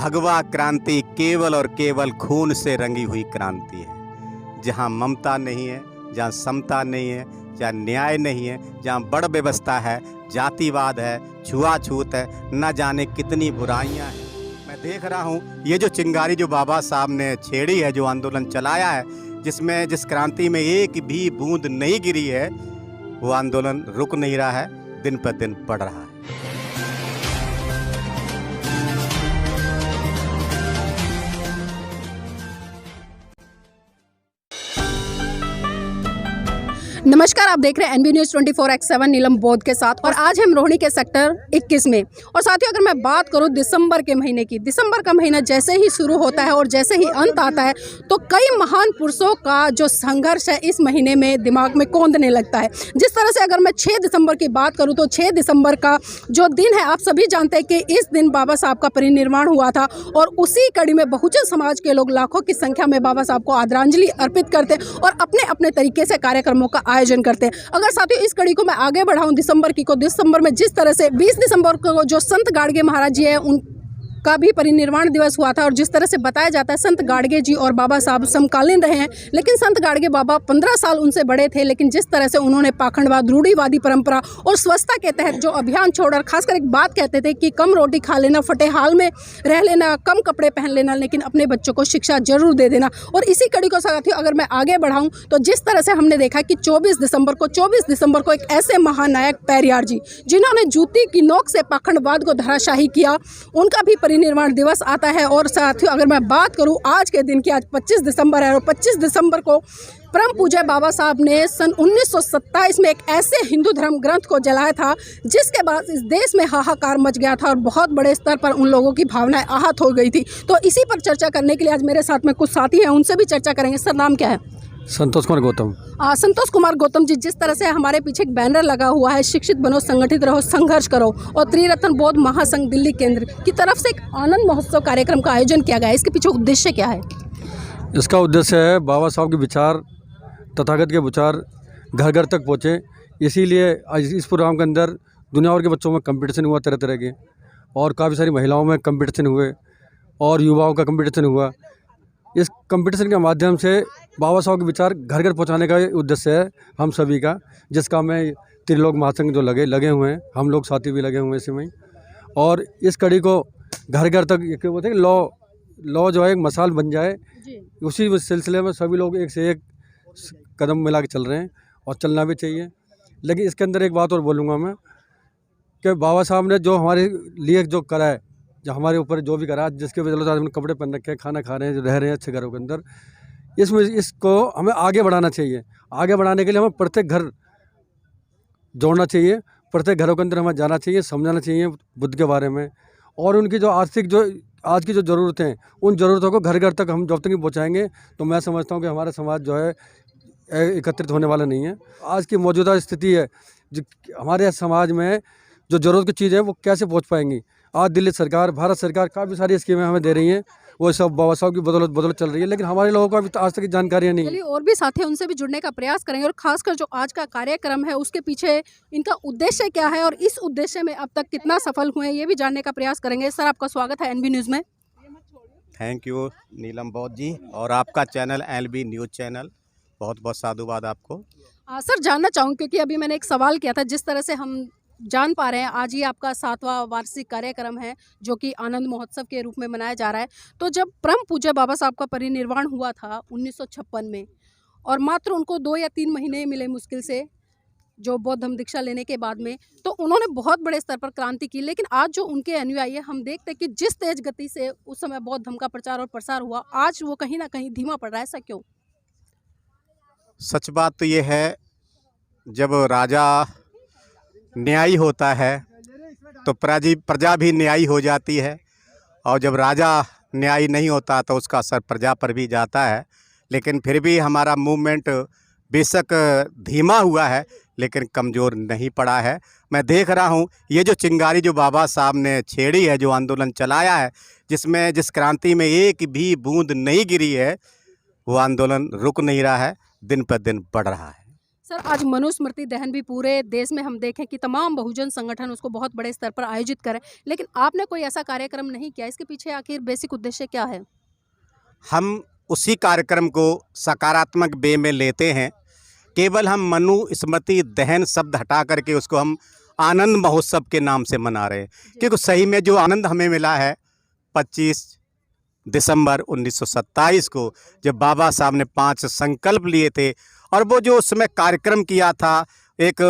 भगवा क्रांति केवल और केवल खून से रंगी हुई क्रांति है। जहाँ ममता नहीं है, जहाँ समता नहीं है, जहाँ न्याय नहीं है, जहाँ बड़ व्यवस्था है, जातिवाद है, छुआछूत है, न जाने कितनी बुराइयां हैं। मैं देख रहा हूँ ये जो चिंगारी जो बाबा साहब ने छेड़ी है, जो आंदोलन चलाया है, जिस क्रांति में एक भी बूंद नहीं गिरी है, वो आंदोलन रुक नहीं रहा है, दिन पर दिन बढ़ रहा है। नमस्कार, आप देख रहे हैं एनबी न्यूज़ 24x7 नीलम बौद्ध के साथ। और आज हम रोहिणी के सेक्टर 21 में। और साथियों, अगर मैं बात करूं दिसंबर के महीने की, दिसंबर का महीना जैसे ही शुरू होता है और जैसे ही अंत आता है तो कई महान पुरुषों का जो संघर्ष है इस महीने में दिमाग में कौंधने लगता है। जिस तरह से अगर मैं 6 दिसंबर की बात करूँ तो 6 दिसंबर का जो दिन है, आप सभी जानते हैं कि इस दिन बाबा साहब का परिनिर्वाण हुआ था। और उसी कड़ी में बहुजन समाज के लोग लाखों की संख्या में बाबा साहब को आदरांजलि अर्पित करते हैं और अपने अपने तरीके से कार्यक्रमों का आयोजन करते हैं। अगर साथियों इस कड़ी को मैं आगे बढ़ाऊं, दिसंबर में जिस तरह से 20 दिसंबर को जो संत गाडगे महाराज जी है उनका भी परिनिर्वाण दिवस हुआ था। और जिस तरह से बताया जाता है संत गाडगे जी और बाबा साहब समकालीन रहे हैं, लेकिन संत गाडगे बाबा 15 साल उनसे बड़े थे। लेकिन जिस तरह से उन्होंने पाखंडवाद, रूढ़िवादी परंपरा और स्वच्छता के तहत जो अभियान छोड़, और खासकर एक बात कहते थे कि कम रोटी खा लेना, फटे हाल में रह लेना, कम कपड़े पहन लेना, लेकिन अपने बच्चों को शिक्षा जरूर दे देना। और इसी कड़ी को साथियों अगर मैं आगे बढ़ाऊं तो जिस तरह से हमने देखा कि 24 दिसंबर को एक ऐसे महानायक पेरियार जी, जिन्होंने जूती की नोक से पाखंडवाद को धराशाही किया, उनका भी परिनिर्वाण दिवस आता है। और साथियों अगर मैं बात करूं आज के दिन की, आज 25 दिसंबर है और 25 दिसंबर को परम पूज्य बाबा साहब ने सन 1927 में एक ऐसे हिंदू धर्म ग्रंथ को जलाया था जिसके बाद इस देश में हाहाकार मच गया था और बहुत बड़े स्तर पर उन लोगों की भावनाएं आहत हो गई थी। तो इसी पर चर्चा करने के लिए आज मेरे साथ में कुछ साथी हैं, उनसे भी चर्चा करेंगे। सर, नाम क्या है? संतोष कुमार गौतम। संतोष कुमार गौतम जी, जिस तरह से हमारे पीछे एक बैनर लगा हुआ है, शिक्षित बनो, संगठित रहो, संघर्ष करो, और त्रिरत्न बौद्ध महासंघ दिल्ली केंद्र की तरफ से एक आनंद महोत्सव कार्यक्रम का आयोजन किया गया है, इसके पीछे उद्देश्य क्या है? इसका उद्देश्य है बाबा साहब के विचार, तथागत के विचार घर घर तक पहुँचे। इसीलिए आज इस प्रोग्राम के अंदर दुनिया भर के बच्चों में कंपटीशन हुआ, तरह तरह के, और काफ़ी सारी महिलाओं में कंपटीशन हुए और युवाओं का कंपटीशन हुआ। इस कंपटीशन के माध्यम से बाबा साहब के विचार घर घर पहुंचाने का उद्देश्य है हम सभी का, जिसका में त्रिलोक महासंघ जो लगे हुए हैं, हम लोग साथी भी लगे हुए हैं इसमें। और इस कड़ी को घर घर तक क्या बोलते हैं, लॉ जो है एक मसाल बन जाए, उसी सिलसिले में सभी लोग एक से एक कदम मिला के चल रहे हैं और चलना भी चाहिए। लेकिन इसके अंदर एक बात और बोलूँगा मैं कि बाबा साहब ने जो हमारे लिए जो करा है, जो हमारे ऊपर जो भी करा, जिसके वजह से हमने कपड़े पहन रखे हैं, खाना खा रहे हैं, रह रहे हैं अच्छे घरों के अंदर, इसको हमें आगे बढ़ाना चाहिए। आगे बढ़ाने के लिए हमें प्रत्येक घर जोड़ना चाहिए, प्रत्येक घरों के अंदर हमें जाना चाहिए, समझाना चाहिए बुद्ध के बारे में, और उनकी जो आर्थिक जो आज की जो ज़रूरतें हैं, उन ज़रूरतों को घर घर तक हम जब तक नहीं पहुँचाएँगे तो मैं समझता हूँ कि हमारा समाज जो है एकत्रित होने वाला नहीं है। आज की मौजूदा स्थिति है, जो हमारे समाज में जो ज़रूरत की चीज़ है वो कैसे पहुँच पाएंगी। आज दिल्ली सरकार, भारत सरकार काफ़ी सारी स्कीमें हमें दे रही हैं, वो सब बाबा साहब की बदौलत चल रही है, लेकिन हमारे लोगों को अभी आज तक जानकारियाँ नहीं है। चलिए, और भी साथी हैं, उनसे भी जुड़ने का प्रयास करेंगे। और खासकर जो आज का कार्यक्रम है उसके पीछे इनका उद्देश्य क्या है और इस उद्देश्य में अब तक कितना सफल हुए हैं, ये भी जानने का प्रयास करेंगे। सर, आपका स्वागत है एनबी न्यूज़ में। थैंक यू नीलम बौद्ध जी, और आपका चैनल एनबी न्यूज़ चैनल, बहुत बहुत साधुवाद आपको। सर, जानना चाहूँगी क्योंकि अभी मैंने एक सवाल किया था, जिस तरह से हम जान पा रहे हैं आज ही आपका 7वां वार्षिक कार्यक्रम है जो कि आनंद महोत्सव के रूप में मनाया जा रहा है। तो जब परम पूज्य बाबा साहब का परिनिर्वाण हुआ था 1956 में, और मात्र उनको 2 या 3 महीने मिले मुश्किल से जो बौद्ध धर्म दीक्षा लेने के बाद में, तो उन्होंने बहुत बड़े स्तर पर क्रांति की। लेकिन आज जो उनके अनुयायी है, हम देखते हैं कि जिस तेज गति से उस समय बौद्ध धर्म का प्रचार और प्रसार हुआ, आज वो कहीं ना कहीं धीमा पड़ रहा है। ऐसा क्यों? सच बात तो ये है, जब राजा न्यायी होता है तो प्रजा भी न्यायी हो जाती है, और जब राजा न्यायी नहीं होता तो उसका असर प्रजा पर भी जाता है। लेकिन फिर भी हमारा मूवमेंट बेशक धीमा हुआ है लेकिन कमज़ोर नहीं पड़ा है। मैं देख रहा हूँ ये जो चिंगारी जो बाबा साहब ने छेड़ी है, जो आंदोलन चलाया है, जिस क्रांति में एक भी बूंद नहीं गिरी है, वो आंदोलन रुक नहीं रहा है, दिन पर दिन बढ़ रहा है। सर आज मनुस्मृति दहन भी पूरे देश में हम देखें कि तमाम बहुजन संगठन उसको बहुत बड़े स्तर पर आयोजित करें, लेकिन आपने कोई ऐसा कार्यक्रम नहीं किया। इसके पीछे आखिर बेसिक उद्देश्य क्या है? हम उसी कार्यक्रम को सकारात्मक वे में लेते हैं। केवल हम मनुस्मृति दहन शब्द हटा करके उसको हम आनंद महोत्सव के नाम से मना रहे हैं, क्योंकि सही में जो आनंद हमें मिला है 25 दिसंबर 1927 को, जब बाबा साहब ने 5 संकल्प लिए थे और वो जो उस समय कार्यक्रम किया था, एक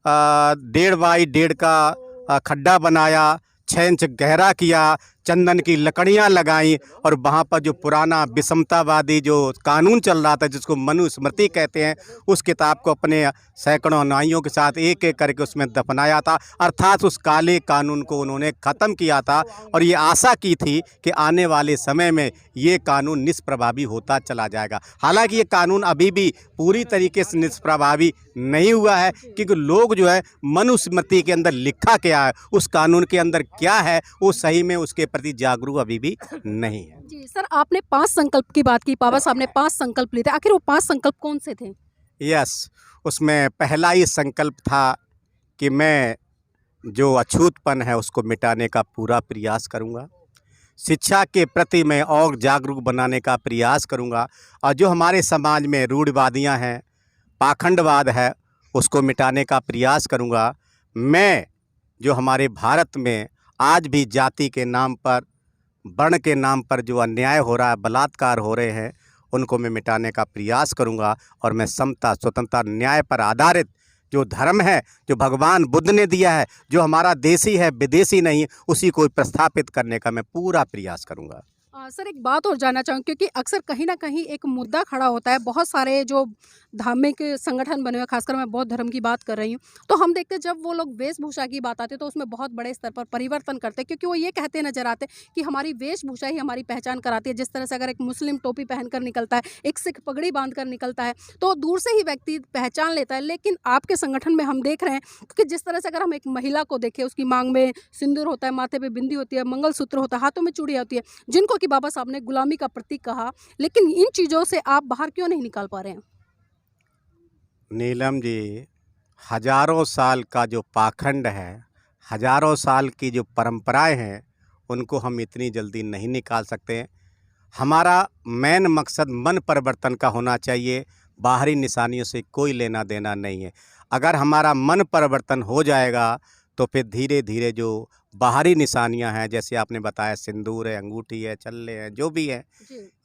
1.5 बाई 1.5 का खड्डा बनाया, 6 इंच गहरा किया, चंदन की लकड़ियां लगाई और वहाँ पर जो पुराना विषमतावादी जो कानून चल रहा था, जिसको मनुस्मृति कहते हैं, उस किताब को अपने सैकड़ों अनुयायियों के साथ एक एक करके उसमें दफनाया था। अर्थात उस काले कानून को उन्होंने ख़त्म किया था और ये आशा की थी कि आने वाले समय में ये कानून निष्प्रभावी होता चला जाएगा। हालांकि ये कानून अभी भी पूरी तरीके से निष्प्रभावी नहीं हुआ है, क्योंकि लोग जो है मनुस्मृति के अंदर लिखा क्या है, उस कानून के अंदर क्या है, वो सही में उसके प्रति जागरूक अभी भी नहीं है। जी सर, आपने 5 संकल्प की बात की, बाबा साहब ने 5 संकल्प लिए थे, आखिर वो 5 संकल्प कौन से थे? यस, उसमें पहला ही संकल्प था कि मैं जो अछूतपन है उसको मिटाने का पूरा प्रयास करूंगा, शिक्षा के प्रति मैं और जागरूक बनाने का प्रयास करूंगा, और जो हमारे समाज में रूढ़िवादियां हैं, पाखंडवाद है, उसको मिटाने का प्रयास करूंगा। मैं जो हमारे भारत में आज भी जाति के नाम पर, वर्ण के नाम पर जो अन्याय हो रहा है, बलात्कार हो रहे हैं, उनको मैं मिटाने का प्रयास करूंगा। और मैं समता, स्वतंत्रता, न्याय पर आधारित जो धर्म है, जो भगवान बुद्ध ने दिया है, जो हमारा देसी है, विदेशी नहीं, उसी को प्रस्थापित करने का मैं पूरा प्रयास करूंगा। सर एक बात और जानना चाहूँ, क्योंकि अक्सर कहीं ना कहीं एक मुद्दा खड़ा होता है, बहुत सारे जो धार्मिक संगठन बने हुए, खासकर मैं बौद्ध धर्म की बात कर रही हूँ, तो हम देखते हैं जब वो लोग वेशभूषा की बात आती है तो उसमें बहुत बड़े स्तर पर परिवर्तन करते हैं, क्योंकि वो ये कहते नजर आते हैं कि हमारी वेशभूषा ही हमारी पहचान कराती है। जिस तरह से अगर एक मुस्लिम टोपी पहनकर निकलता है, एक सिख पगड़ी बांध कर निकलता है, तो दूर से ही व्यक्ति पहचान लेता है। लेकिन आपके संगठन में हम देख रहे हैं कि जिस तरह से अगर हम एक महिला को देखें, उसकी मांग में सिंदूर होता है, माथे पर बिंदी होती है, मंगलसूत्र होता है, हाथों में चूड़ियाँ होती है, जिनको कि बाबा साहब ने गुलामी का प्रतीक कहा, लेकिन इन चीज़ों से आप बाहर क्यों नहीं निकाल पा रहे हैं? नीलम जी, हजारों साल का जो पाखंड है, हजारों साल की जो परंपराएं हैं, उनको हम इतनी जल्दी नहीं निकाल सकते। हमारा मेन मकसद मन परिवर्तन का होना चाहिए, बाहरी निशानियों से कोई लेना देना नहीं है। अगर हमारा मन परिवर्तन हो जाएगा तो फिर धीरे धीरे जो बाहरी निशानियां हैं, जैसे आपने बताया सिंदूर है, अंगूठी है, छल्ले हैं, जो भी है,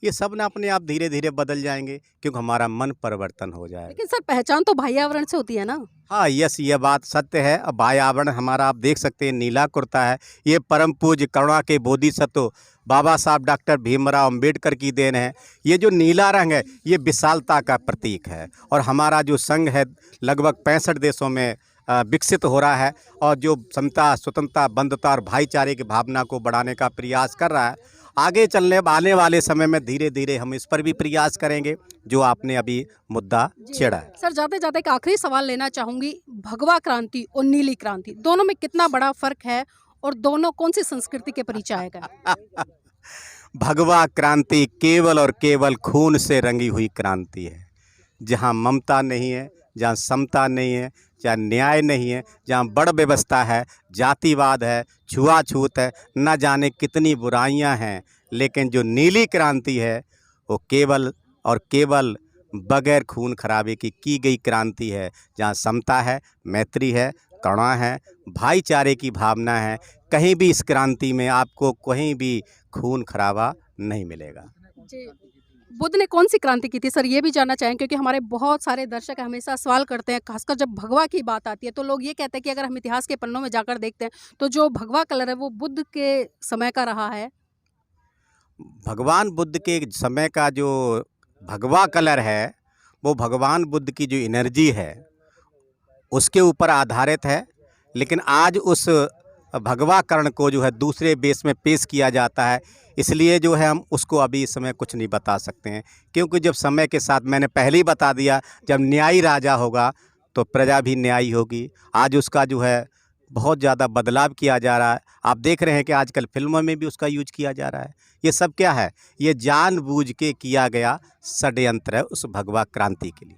ये सब ना अपने आप धीरे धीरे बदल जाएंगे, क्योंकि हमारा मन परिवर्तन हो जाएगा। लेकिन सर पहचान तो बाह्य आवरण से होती है ना? हाँ, यस, ये बात सत्य है। अब बाह्य आवरण हमारा आप देख सकते हैं, नीला कुर्ता है, ये परम पूज्य करुणा के बोधिसत्व बाबा साहब डॉक्टर भीमराव अंबेडकर की देन है। ये जो नीला रंग है, ये विशालता का प्रतीक है, और हमारा जो संघ है लगभग 65 देशों में विकसित हो रहा है, और जो समता, स्वतंत्रता, बंधुता और भाईचारे की भावना को बढ़ाने का प्रयास कर रहा है। आगे आने वाले समय में धीरे धीरे हम इस पर भी प्रयास करेंगे, जो आपने अभी मुद्दा छेड़ा है। सर जाते जाते एक आखिरी सवाल लेना चाहूँगी, भगवा क्रांति और नीली क्रांति दोनों में कितना बड़ा फर्क है, और दोनों कौन सी संस्कृति के परिचायक है? भगवा क्रांति केवल और केवल खून से रंगी हुई क्रांति है, जहाँ ममता नहीं है, जहाँ समता नहीं है, जहाँ न्याय नहीं है, जहाँ बड़ व्यवस्था है, जातिवाद है, छुआछूत है, न जाने कितनी बुराइयां हैं। लेकिन जो नीली क्रांति है, वो केवल और केवल बगैर खून खराबे की गई क्रांति है, जहाँ समता है, मैत्री है, करुणा है, भाईचारे की भावना है। कहीं भी इस क्रांति में आपको कहीं भी खून खराबा नहीं मिलेगा। जी, बुद्ध ने कौन सी क्रांति की थी सर, ये भी जानना चाहें, क्योंकि हमारे बहुत सारे दर्शक हमेशा सवाल करते हैं, खासकर जब भगवा की बात आती है तो लोग ये कहते हैं कि अगर हम इतिहास के पन्नों में जाकर देखते हैं तो जो भगवा कलर है वो बुद्ध के समय का रहा है। भगवान बुद्ध के समय का जो भगवा कलर है, वो भगवान बुद्ध की जो एनर्जी है उसके ऊपर आधारित है। लेकिन आज उस भगवाकरण को जो है दूसरे बेस में पेश किया जाता है, इसलिए जो है हम उसको अभी इस समय कुछ नहीं बता सकते हैं, क्योंकि जब समय के साथ, मैंने पहले ही बता दिया, जब न्यायी राजा होगा तो प्रजा भी न्यायी होगी। आज उसका जो है बहुत ज़्यादा बदलाव किया जा रहा है। आप देख रहे हैं कि आजकल फिल्मों में भी उसका यूज किया जा रहा है। ये सब क्या है? ये जानबूझ के किया गया षड्यंत्र है उस भगवा क्रांति के लिए।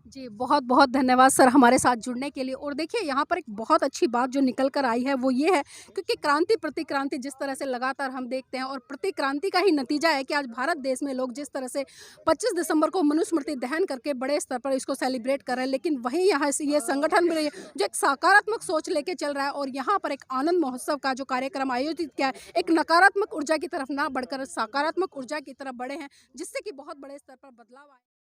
जी, बहुत बहुत धन्यवाद सर हमारे साथ जुड़ने के लिए। और देखिए यहाँ पर एक बहुत अच्छी बात जो निकल कर आई है वो ये है, क्योंकि क्रांति प्रतिक्रांति जिस तरह से लगातार हम देखते हैं और प्रतिक्रांति का ही नतीजा है कि आज भारत देश में लोग जिस तरह से 25 दिसंबर को मनुस्मृति दहन करके बड़े स्तर पर इसको सेलिब्रेट कर रहे हैं, लेकिन वहीं यहाँ से ये संगठन भी जो एक सकारात्मक सोच लेके चल रहा है और यहाँ पर एक आनंद महोत्सव का जो कार्यक्रम आयोजित किया है, एक नकारात्मक ऊर्जा की तरफ ना बढ़कर सकारात्मक ऊर्जा की तरफ बढ़े हैं, जिससे कि बहुत बड़े स्तर पर बदलाव आए।